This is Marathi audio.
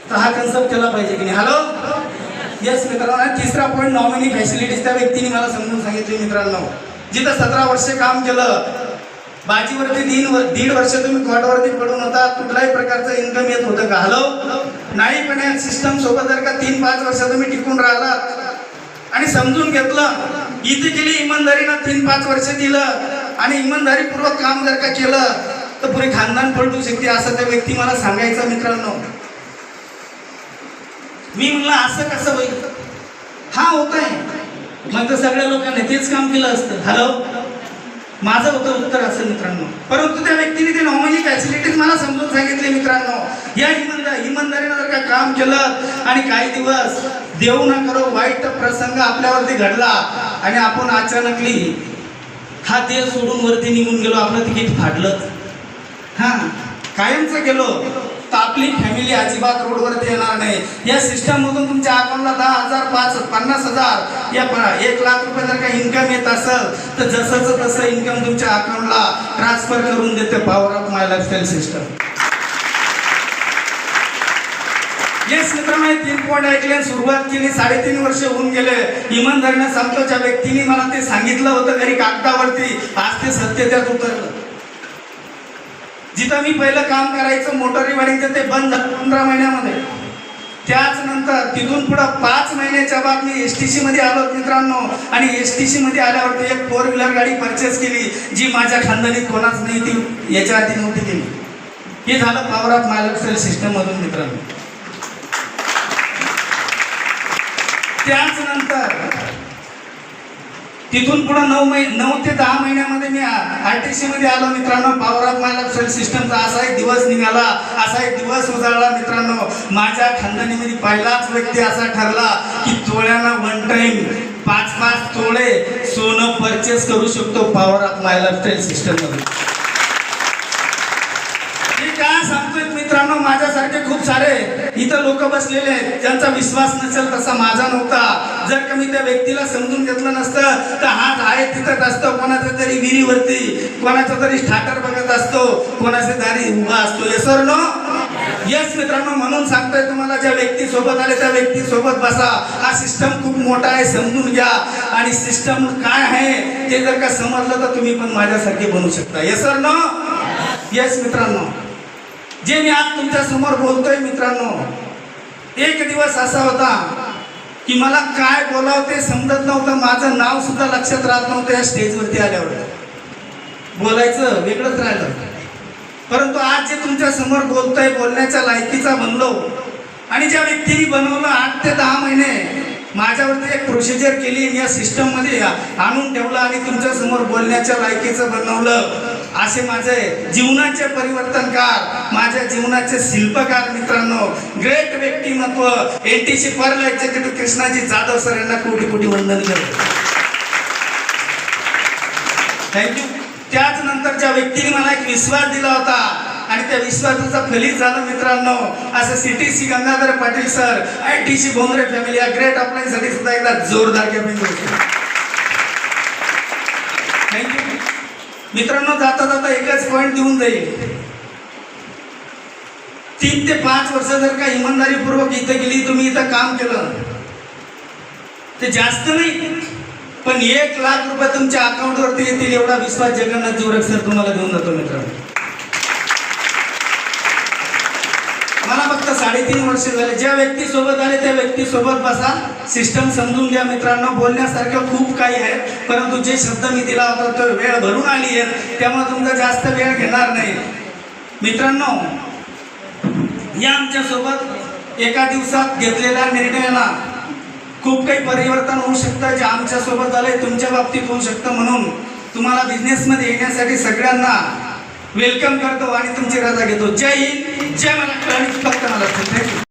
तर हा कन्सेप्ट केला पाहिजे की नाही. हॅलो येस मित्रांनो. तिसरा पॉईंट नॉमिनी फॅसिलिटीज. त्या व्यक्तीने मला समजून सांगितले मित्रांनो, जिथं 17 वर्ष काम केलं, बाजीवरती 1.5 वर्ष तुम्ही कोर्टावरती पडून होता, कुठल्याही प्रकारचं इन्कम येत होतं का? हॅलो नाही. पण या सिस्टम सोबत जर का 3-5 वर्ष तुम्ही टिकून राहिलात आणि समजून घेतलं, इथे केली इमानदारीनं 3-5 वर्ष दिलं आणि इमानदारीपूर्वक काम जर का केलं तर पुरे खानदान पलटू शकते, असं त्या व्यक्ती मला सांगायचं मित्रांनो. मी म्हणलं असं कसं होईल? हा होत आहे. मग तर सगळ्या लोकांनी तेच काम केलं असतं. हॅलो माझं होतं उत्तर असं मित्रांनो. परंतु त्या व्यक्तीने ते नॉर्मली फॅसिलिटीज मला समजून सांगितले मित्रांनो. या इमानदारीनं जर का काम केलं आणि काही दिवस देऊ न करो वाईट प्रसंग आपल्यावरती घडला आणि आपण अचानकली हा देह सोडून वरती निघून गेलो, आपलं तिकीट फाडलं, हा कायमचं गेलो, तर आपली फॅमिली अजिबात रोडवरती येणार नाही. या सिस्टम मधून तुमच्या अकाउंटला 10,000, 50,000 या 1 लाख रुपये जर का इन्कम येत असेल तर जसंच तसं इन्कम तुमच्या अकाउंटला ट्रान्सफर करून देते power of my lifestyle system. Yes मित्रांनो, 3 पॉईंट ऐकले, सुरुवात केली, 3.5 वर्ष होऊन गेले. इमानदारीनं सांगतो, ज्या व्यक्तीने मला ते सांगितलं होतं घरी कागदावरती, आज ते सत्य त्यात उतरलं. जिथं मी पहिलं काम करायचं मोटरीवाडीचं, ते बंद झालं 15 महिन्यामध्ये. त्याच नंतर तिथून पुढं 5 महिन्याच्या बाद मी STC मध्ये आलो मित्रांनो. आणि STC मध्ये आल्यावरती एक 4 व्हीलर गाडी परचेस केली, जी माझ्या खानदानीत कोणाच नाही, ती याच्या आधी नव्हती केली. हे झालं power of my lifestyle system मधून मित्रांनो. त्याच नंतर तिथून पुढे 9 ते 10 महिन्यामध्ये मी RTC मध्ये आलो मित्रांनो. पॉवर ऑफ माय लाईफस्टाईल सिस्टमचा असा एक दिवस निघाला, असा एक दिवस उजाळला मित्रांनो. माझ्या खानदानीमध्ये पहिलाच व्यक्ती असा ठरला की तोळ्यानं 1 टाइम 5-5 तोळे सोनं परचेस करू शकतो power of my lifestyle system मध्ये. काय सांगतोय मित्रांनो, माझ्यासारखे खूप सारे इथं लोक बसलेले आहेत ज्यांचा विश्वास नसेल, तसा माझा नव्हता. जर का मी त्या व्यक्तीला समजून घेतलं नसतं तर हात आहे तिथंच असतो, कोणाच्या तरी विहिरीवरती, कोणाचा तरी स्टार्टर बघत असतो, कोणाच्या दारी उभा असतो. येस और नो? येस मित्रांनो. म्हणून सांगतोय तुम्हाला, ज्या व्यक्ती सोबत आले त्या व्यक्ती सोबत बसा. हा सिस्टम खूप मोठा आहे, समजून घ्या. आणि सिस्टम काय आहे ते जर का समजलं तर तुम्ही पण माझ्यासारखे बनू शकता. येस और नो? येस मित्रांनो. जे मी आज तुमच्या समोर बोलतोय मित्रांनो, एक दिवस असा होता की मला काय बोलावं ते समजत नव्हतं. माझं नाव सुद्धा लक्षात राहत नव्हतं. या स्टेजवरती आल्यावर बोलायचं वेगळंच राहिलं. परंतु आज जे तुमच्या समोर बोलतोय, बोलण्याच्या लायकीचा बनलो. आणि ज्या व्यक्तीने बनवलं 8 ते 10 महिने माझ्यावरती एक प्रोसिजर केली, या सिस्टम मध्ये आणून ठेवलं आणि तुमच्या समोर बोलण्याच्या लायकीचं बनवलं. असे माझे जीवनाचे परिवर्तनकार, माझ्या जीवनाचे शिल्पकार मित्रांनो, ग्रेट व्यक्तिमत्व NTC pearl executive Krishnaji Jadhav sir यांना कोटी वंदन करतो. थँक्यू. त्याच नंतर ज्या व्यक्तीने मला एक विश्वास दिला होता आणि त्या विश्वासाचा फलित झालं मित्रांनो, असं CTC Gangadhar Patil sir, ITC Bhongre family, या ग्रेट आपल्यासाठी सुद्धा एकदा जोरदार थँक्यू मित्रांनो. जाता जाता एकच पॉईंट देऊन जाईल. 3 ते 5 वर्ष जर का इमानदारीपूर्वक इथं गेली, तुम्ही इथं काम केलं, ते जास्त नाही पण 1 लाख रुपये तुमच्या अकाउंटवरती येतील, एवढा विश्वास जगन्नाथ जोरक सर तुम्हाला देऊन जातो मित्रांनो. मला फक्त 3.5 वर्ष झाले. ज्या व्यक्ती सोबत आले त्या व्यक्ती सोबत बसा, सिस्टम समजून घ्या मित्रांनो. बोलण्यासारखं खूप काही आहे, परंतु जे शब्द मी दिला होता तो वेळ भरून आली आहे, त्यामुळे तुमचा जास्त वेळ घेणार नाही मित्रांनो. या आमच्या सोबत एका दिवसात घेतलेल्या निर्णयाला खूप काही परिवर्तन होऊ शकतं. जे आमच्या सोबत आलंय तुमच्या बाबतीत होऊ शकतं. म्हणून तुम्हाला बिझनेसमध्ये येण्यासाठी सगळ्यांना वेलकम करतो आणि तुमची रजा घेतो. जय हिंद, जय महाराष्ट्र. आणि फक्त मला थँक्यू.